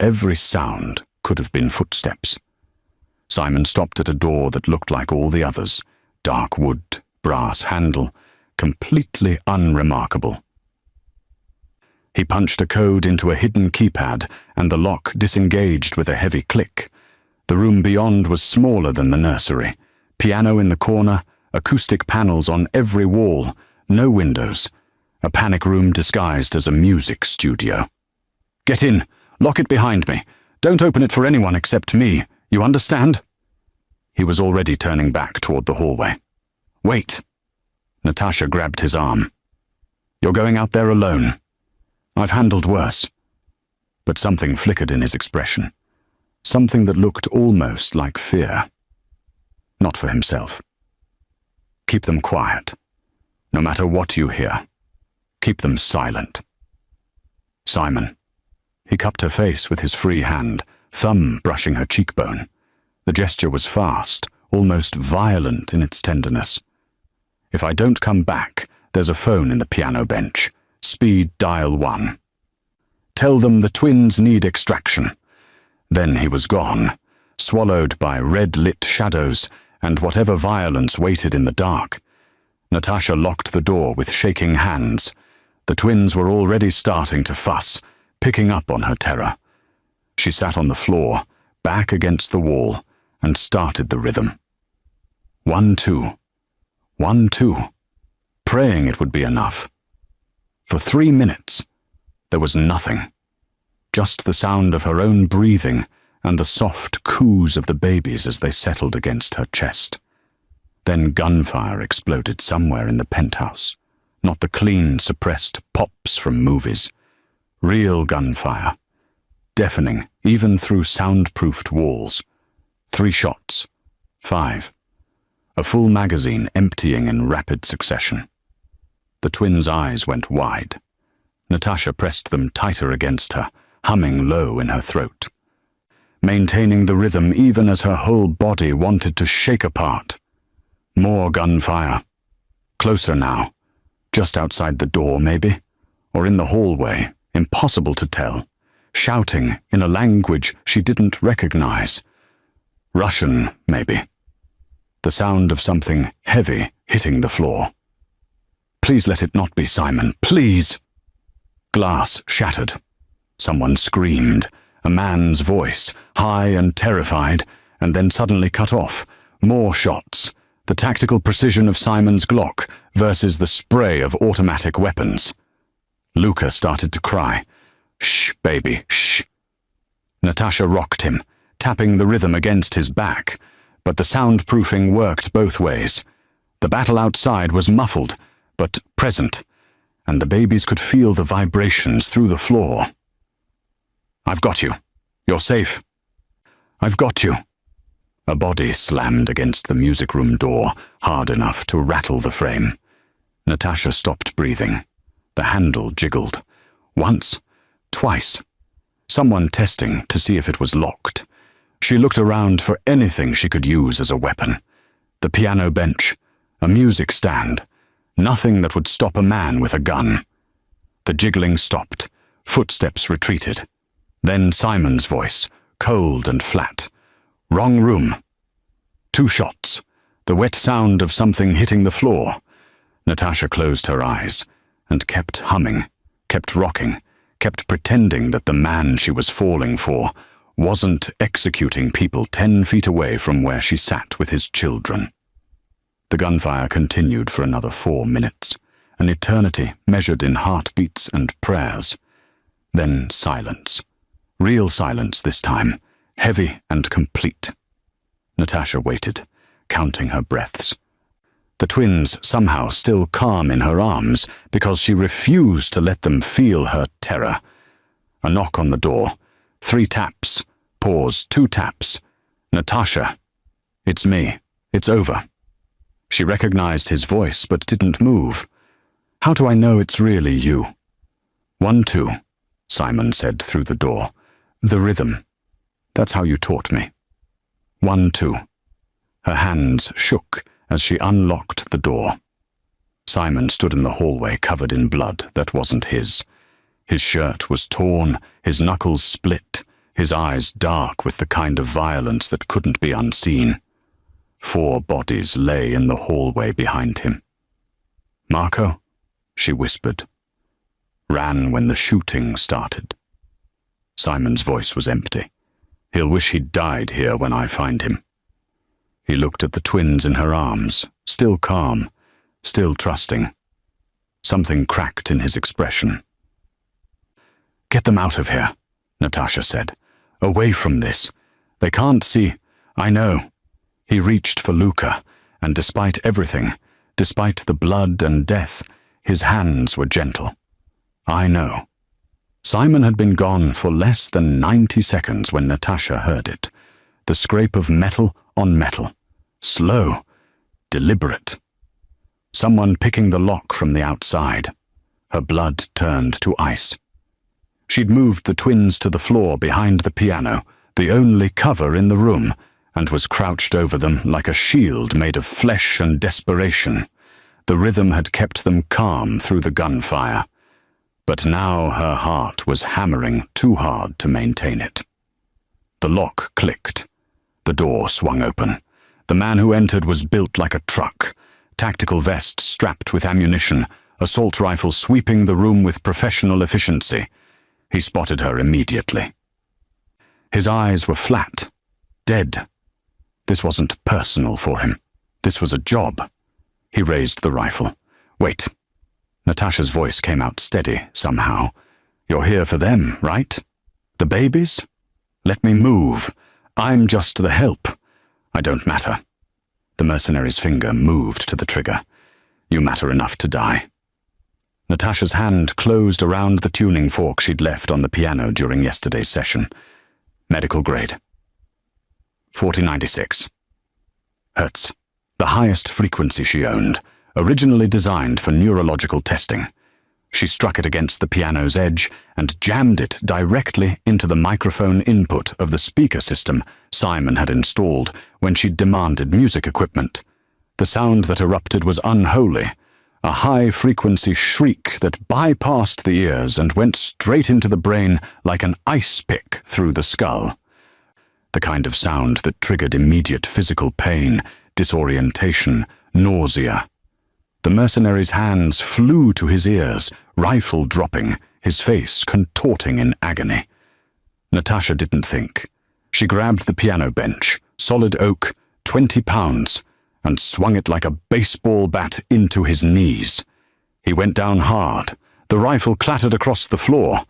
Every sound could have been footsteps. Simon stopped at a door that looked like all the others. Dark wood, brass handle, completely unremarkable. He punched a code into a hidden keypad, and the lock disengaged with a heavy click. The room beyond was smaller than the nursery. Piano in the corner, acoustic panels on every wall, no windows. A panic room disguised as a music studio. Get in. Lock it behind me. Don't open it for anyone except me. You understand? He was already turning back toward the hallway. Wait. Natasha grabbed his arm. You're going out there alone. I've handled worse. But something flickered in his expression. Something that looked almost like fear. Not for himself. Keep them quiet. No matter what you hear. Keep them silent. Simon. He cupped her face with his free hand, thumb brushing her cheekbone. The gesture was fast, almost violent in its tenderness. If I don't come back, there's a phone in the piano bench. Speed dial 1. Tell them the twins need extraction. Then he was gone, swallowed by red-lit shadows and whatever violence waited in the dark. Natasha locked the door with shaking hands. The twins were already starting to fuss, picking up on her terror. She sat on the floor, back against the wall, and started the rhythm. 1, 2. 1, 2. Praying it would be enough. For 3 minutes, there was nothing. Just the sound of her own breathing and the soft coos of the babies as they settled against her chest. Then gunfire exploded somewhere in the penthouse. Not the clean, suppressed pops from movies. Real gunfire. Deafening, even through soundproofed walls. 3 shots. 5. A full magazine emptying in rapid succession. The twins' eyes went wide. Natasha pressed them tighter against her, humming low in her throat. Maintaining the rhythm even as her whole body wanted to shake apart. More gunfire. Closer now. Just outside the door, maybe? Or in the hallway, impossible to tell. Shouting in a language she didn't recognize. Russian, maybe. The sound of something heavy hitting the floor. Please let it not be Simon, please! Glass shattered. Someone screamed, a man's voice, high and terrified, and then suddenly cut off. More shots. The tactical precision of Simon's Glock versus the spray of automatic weapons. Luca started to cry. Shh, baby, shh. Natasha rocked him, tapping the rhythm against his back, but the soundproofing worked both ways. The battle outside was muffled, but present, and the babies could feel the vibrations through the floor. I've got you. You're safe. I've got you. A body slammed against the music room door, hard enough to rattle the frame. Natasha stopped breathing. The handle jiggled. Once, twice. Someone testing to see if it was locked. She looked around for anything she could use as a weapon. The piano bench, a music stand, nothing that would stop a man with a gun. The jiggling stopped. Footsteps retreated. Then Simon's voice, cold and flat. Wrong room. 2 shots. The wet sound of something hitting the floor. Natasha closed her eyes and kept humming, kept rocking, kept pretending that the man she was falling for wasn't executing people 10 feet away from where she sat with his children. The gunfire continued for another 4 minutes, an eternity measured in heartbeats and prayers. Then silence. Real silence this time, heavy and complete. Natasha waited, counting her breaths. The twins somehow still calm in her arms because she refused to let them feel her terror. A knock on the door. 3 taps. Pause. 2 taps. Natasha. It's me. It's over. She recognized his voice but didn't move. How do I know it's really you? 1, 2, Simon said through the door. The rhythm. That's how you taught me. 1, 2. Her hands shook as she unlocked the door. Simon stood in the hallway covered in blood that wasn't his. His shirt was torn, his knuckles split, his eyes dark with the kind of violence that couldn't be unseen. 4 bodies lay in the hallway behind him. Marco, she whispered. Ran when the shooting started. Simon's voice was empty. He'll wish he'd died here when I find him. He looked at the twins in her arms, still calm, still trusting. Something cracked in his expression. Get them out of here, Natasha said. Away from this. They can't see. I know. He reached for Luca, and despite everything, despite the blood and death, his hands were gentle. I know. Simon had been gone for less than 90 seconds when Natasha heard it. The scrape of metal on metal. Slow. Deliberate. Someone picking the lock from the outside. Her blood turned to ice. She'd moved the twins to the floor behind the piano, the only cover in the room, and was crouched over them like a shield made of flesh and desperation. The rhythm had kept them calm through the gunfire. But now her heart was hammering too hard to maintain it. The lock clicked. The door swung open. The man who entered was built like a truck. Tactical vest strapped with ammunition, assault rifle sweeping the room with professional efficiency. He spotted her immediately. His eyes were flat, dead. This wasn't personal for him. This was a job. He raised the rifle. Wait. Natasha's voice came out steady, somehow. You're here for them, right? The babies? Let me move. I'm just the help. I don't matter. The mercenary's finger moved to the trigger. You matter enough to die. Natasha's hand closed around the tuning fork she'd left on the piano during yesterday's session. Medical grade. 4096. Hertz. The highest frequency she owned, originally designed for neurological testing. She struck it against the piano's edge and jammed it directly into the microphone input of the speaker system Simon had installed when she'd demanded music equipment. The sound that erupted was unholy, a high-frequency shriek that bypassed the ears and went straight into the brain like an ice pick through the skull. The kind of sound that triggered immediate physical pain, disorientation, nausea. The mercenary's hands flew to his ears, rifle dropping, his face contorting in agony. Natasha didn't think. She grabbed the piano bench, solid oak, 20 pounds, and swung it like a baseball bat into his knees. He went down hard. The rifle clattered across the floor.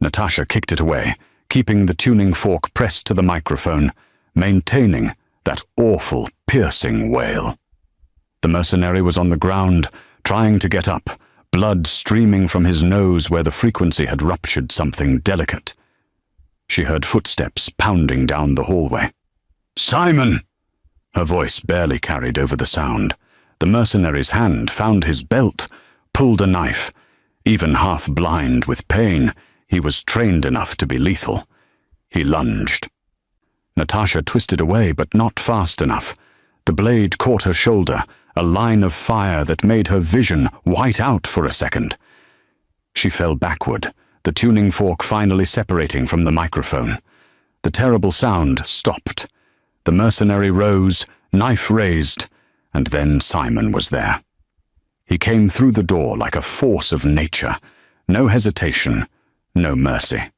Natasha kicked it away, keeping the tuning fork pressed to the microphone, maintaining that awful, piercing wail. The mercenary was on the ground, trying to get up, blood streaming from his nose where the frequency had ruptured something delicate. She heard footsteps pounding down the hallway. "Simon!" Her voice barely carried over the sound. The mercenary's hand found his belt, pulled a knife. Even half blind with pain, he was trained enough to be lethal. He lunged. Natasha twisted away, but not fast enough. The blade caught her shoulder, a line of fire that made her vision white out for a second. She fell backward, the tuning fork finally separating from the microphone. The terrible sound stopped. The mercenary rose, knife raised, and then Simon was there. He came through the door like a force of nature. No hesitation, no mercy.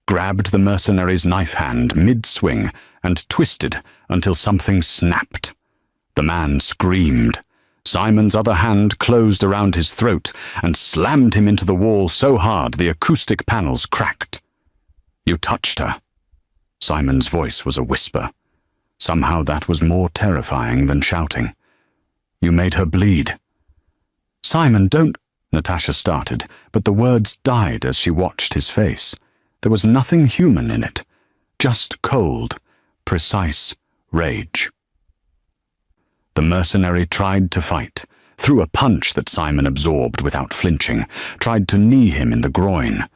Grabbed the mercenary's knife hand mid-swing and twisted until something snapped. The man screamed. Simon's other hand closed around his throat and slammed him into the wall so hard the acoustic panels cracked. "You touched her." Simon's voice was a whisper. Somehow that was more terrifying than shouting. "You made her bleed." "Simon, don't—" Natasha started, but the words died as she watched his face. There was nothing human in it, just cold, precise rage. The mercenary tried to fight, threw a punch that Simon absorbed without flinching, tried to knee him in the groin.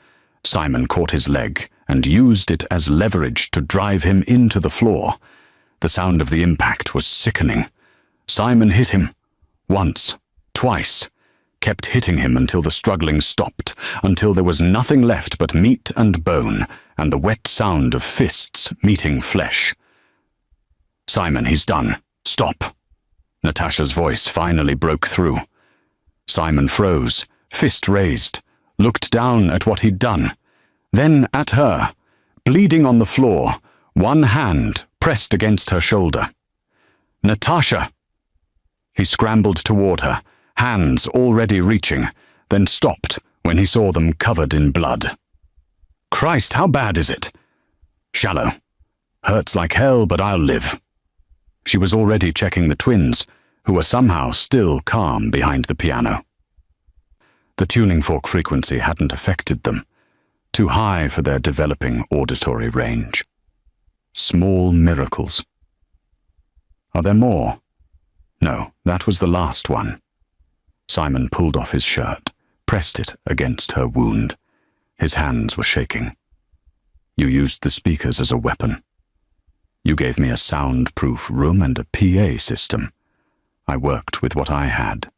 Simon caught his leg and used it as leverage to drive him into the floor. The sound of the impact was sickening. Simon hit him. Once, twice. Kept hitting him until the struggling stopped, until there was nothing left but meat and bone, and the wet sound of fists meeting flesh. "Simon, he's done. Stop." Natasha's voice finally broke through. Simon froze, fist raised, looked down at what he'd done, then at her, bleeding on the floor, one hand pressed against her shoulder. "Natasha!" He scrambled toward her, hands already reaching, then stopped when he saw them covered in blood. "Christ, how bad is it?" "Shallow. Hurts like hell, but I'll live." She was already checking the twins, who were somehow still calm behind the piano. The tuning fork frequency hadn't affected them, too high for their developing auditory range. Small miracles. Are there more? No, that was the last one. Simon pulled off his shirt, pressed it against her wound. His hands were shaking. "You used the speakers as a weapon. You gave me a soundproof room and a PA system. I worked with what I had."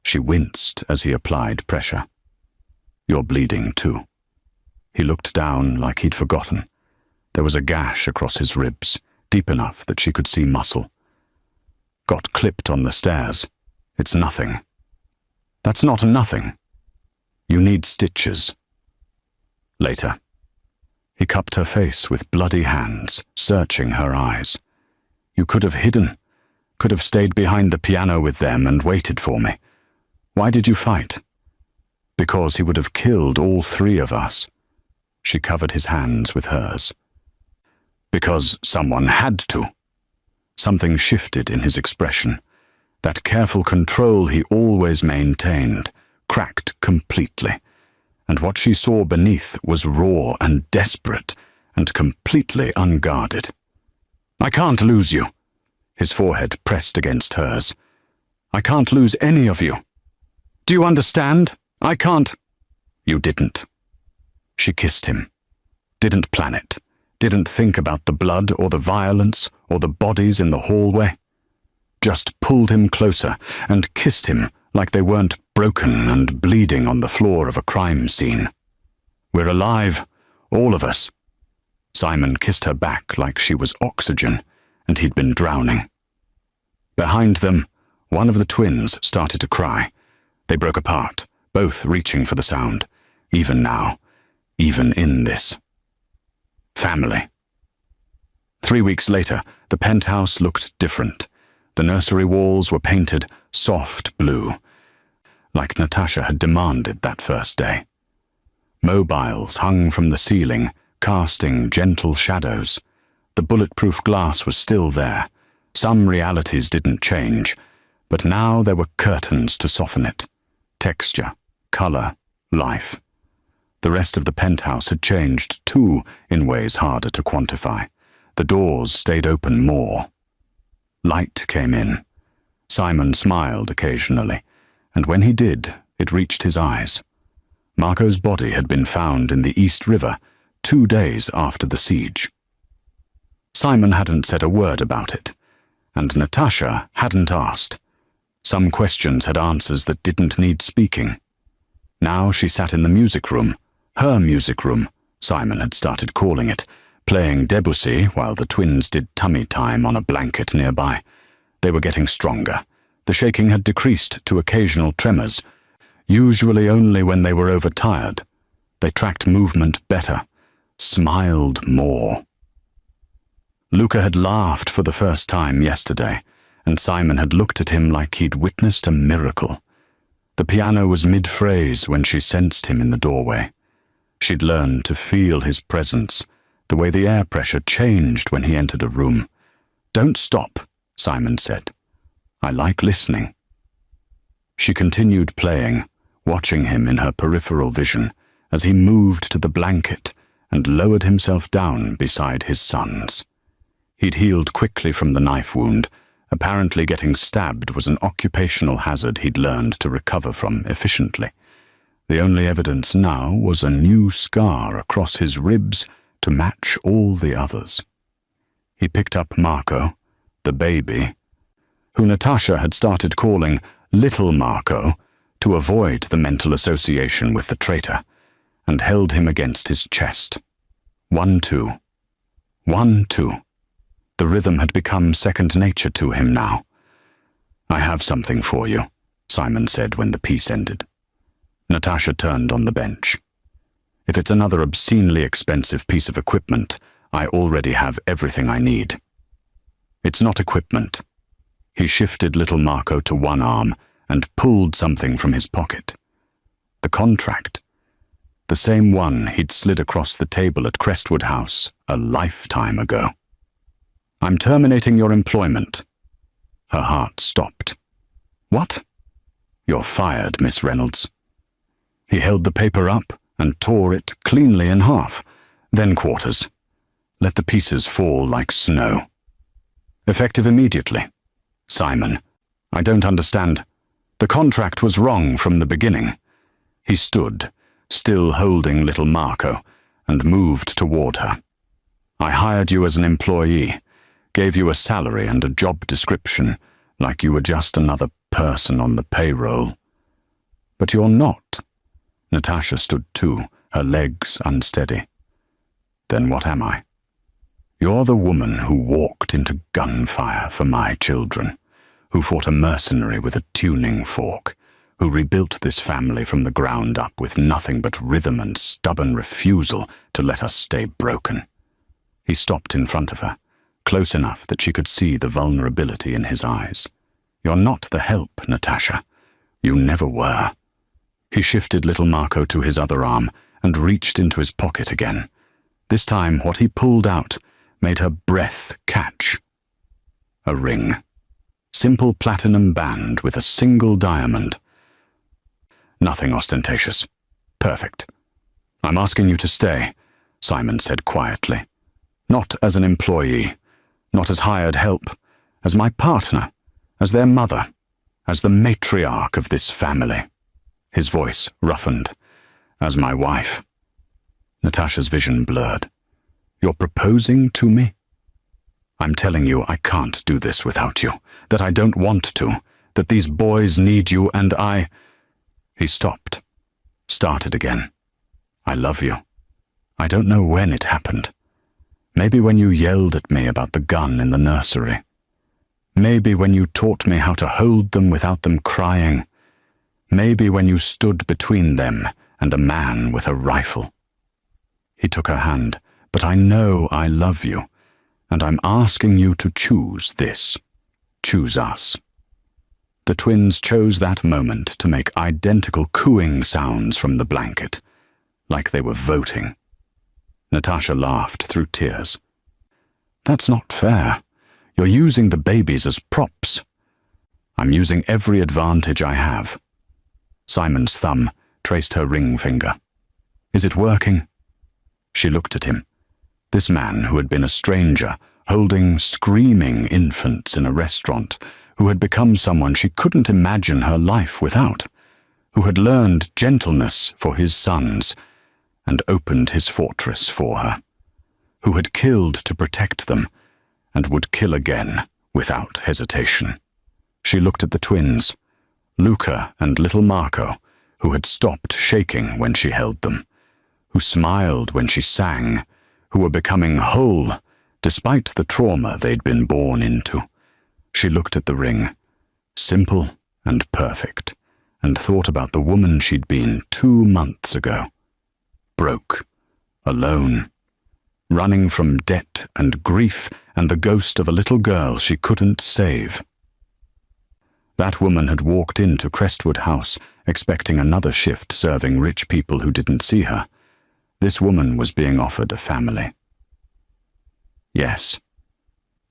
She winced as he applied pressure. "You're bleeding too." He looked down like he'd forgotten. There was a gash across his ribs, deep enough that she could see muscle. "Got clipped on the stairs. It's nothing." "That's not nothing. You need stitches." Later. He cupped her face with bloody hands, searching her eyes. "You could have hidden, could have stayed behind the piano with them and waited for me. Why did you fight?" "Because he would have killed all three of us." She covered his hands with hers. "Because someone had to." Something shifted in his expression. That careful control he always maintained cracked completely, and what she saw beneath was raw and desperate and completely unguarded. "I can't lose you." His forehead pressed against hers. "I can't lose any of you. Do you understand? I can't." "You didn't." She kissed him. Didn't plan it. Didn't think about the blood or the violence or the bodies in the hallway. Just pulled him closer and kissed him like they weren't broken and bleeding on the floor of a crime scene. "We're alive, all of us." Simon kissed her back like she was oxygen, and he'd been drowning. Behind them, one of the twins started to cry. They broke apart, both reaching for the sound, even now, even in this. Family. 3 weeks later, the penthouse looked different. The nursery walls were painted soft blue, like Natasha had demanded that first day. Mobiles hung from the ceiling, casting gentle shadows. The bulletproof glass was still there. Some realities didn't change, but now there were curtains to soften it. Texture, color, life. The rest of the penthouse had changed too, in ways harder to quantify. The doors stayed open more. Light came in. Simon smiled occasionally, and when he did, it reached his eyes. Marco's body had been found in the East River 2 days after the siege. Simon hadn't said a word about it, and Natasha hadn't asked. Some questions had answers that didn't need speaking. Now she sat in the music room, her music room, Simon had started calling it, playing Debussy while the twins did tummy time on a blanket nearby. They were getting stronger. The shaking had decreased to occasional tremors, usually only when they were overtired. They tracked movement better, smiled more. Luca had laughed for the first time yesterday, and Simon had looked at him like he'd witnessed a miracle. The piano was mid-phrase when she sensed him in the doorway. She'd learned to feel his presence, the way the air pressure changed when he entered a room. "Don't stop," Simon said. "I like listening." She continued playing, watching him in her peripheral vision as he moved to the blanket and lowered himself down beside his sons. He'd healed quickly from the knife wound. Apparently getting stabbed was an occupational hazard he'd learned to recover from efficiently. The only evidence now was a new scar across his ribs to match all the others. He picked up Marco, the baby, who Natasha had started calling Little Marco to avoid the mental association with the traitor, and held him against his chest. 1-2. 1-2. The rhythm had become second nature to him now. "I have something for you," Simon said when the piece ended. Natasha turned on the bench. "If it's another obscenely expensive piece of equipment, I already have everything I need." "It's not equipment." He shifted little Marco to one arm and pulled something from his pocket. The contract. The same one he'd slid across the table at Crestwood House a lifetime ago. "I'm terminating your employment." Her heart stopped. "What?" "You're fired, Miss Reynolds." He held the paper up and tore it cleanly in half, then quarters. Let the pieces fall like snow. "Effective immediately." "Simon, I don't understand. The contract was wrong from the beginning." He stood, still holding little Marco, and moved toward her. "I hired you as an employee, gave you a salary and a job description, like you were just another person on the payroll. But you're not." Natasha stood too, her legs unsteady. "Then what am I?" "You're the woman who walked into gunfire for my children, who fought a mercenary with a tuning fork, who rebuilt this family from the ground up with nothing but rhythm and stubborn refusal to let us stay broken." He stopped in front of her, close enough that she could see the vulnerability in his eyes. "You're not the help, Natasha. You never were." He shifted little Marco to his other arm and reached into his pocket again. This time what he pulled out made her breath catch. A ring. Simple platinum band with a single diamond. Nothing ostentatious. Perfect. "I'm asking you to stay," Simon said quietly. "Not as an employee, not as hired help, as my partner, as their mother, as the matriarch of this family." His voice roughened. "As my wife." Natasha's vision blurred. "You're proposing to me?" "I'm telling you I can't do this without you, that I don't want to, that these boys need you and I—" He stopped, started again. "I love you. I don't know when it happened. Maybe when you yelled at me about the gun in the nursery. Maybe when you taught me how to hold them without them crying. Maybe when you stood between them and a man with a rifle." He took her hand. "But I know I love you, and I'm asking you to choose this. Choose us." The twins chose that moment to make identical cooing sounds from the blanket, like they were voting. Natasha laughed through tears. "That's not fair. You're using the babies as props." "I'm using every advantage I have." Simon's thumb traced her ring finger. "Is it working?" She looked at him. This man who had been a stranger, holding screaming infants in a restaurant, who had become someone she couldn't imagine her life without, who had learned gentleness for his sons and opened his fortress for her, who had killed to protect them and would kill again without hesitation. She looked at the twins, Luca and little Marco, who had stopped shaking when she held them, who smiled when she sang, who were becoming whole despite the trauma they'd been born into. She looked at the ring, simple and perfect, and thought about the woman she'd been 2 months ago. Broke, alone, running from debt and grief and the ghost of a little girl she couldn't save. That woman had walked into Crestwood House expecting another shift serving rich people who didn't see her. This woman was being offered a family. "Yes."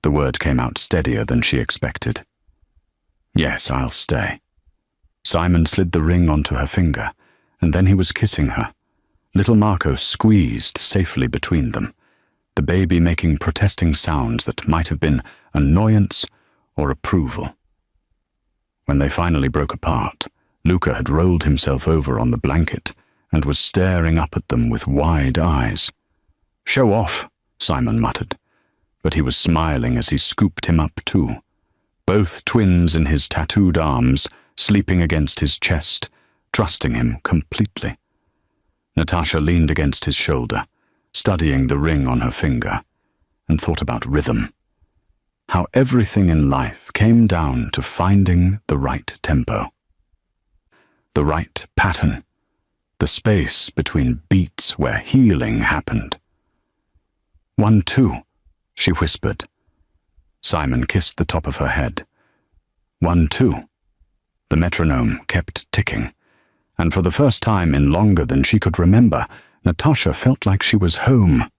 The word came out steadier than she expected. "Yes, I'll stay." Simon slid the ring onto her finger, and then he was kissing her. Little Marco squeezed safely between them, the baby making protesting sounds that might have been annoyance or approval. When they finally broke apart, Luca had rolled himself over on the blanket and was staring up at them with wide eyes. "Show off," Simon muttered, but he was smiling as he scooped him up too, both twins in his tattooed arms, sleeping against his chest, trusting him completely. Natasha leaned against his shoulder, studying the ring on her finger, and thought about rhythm. How everything in life came down to finding the right tempo. The right pattern, the space between beats where healing happened. 1-2, she whispered. Simon kissed the top of her head. 1-2. The metronome kept ticking, and for the first time in longer than she could remember, Natasha felt like she was home.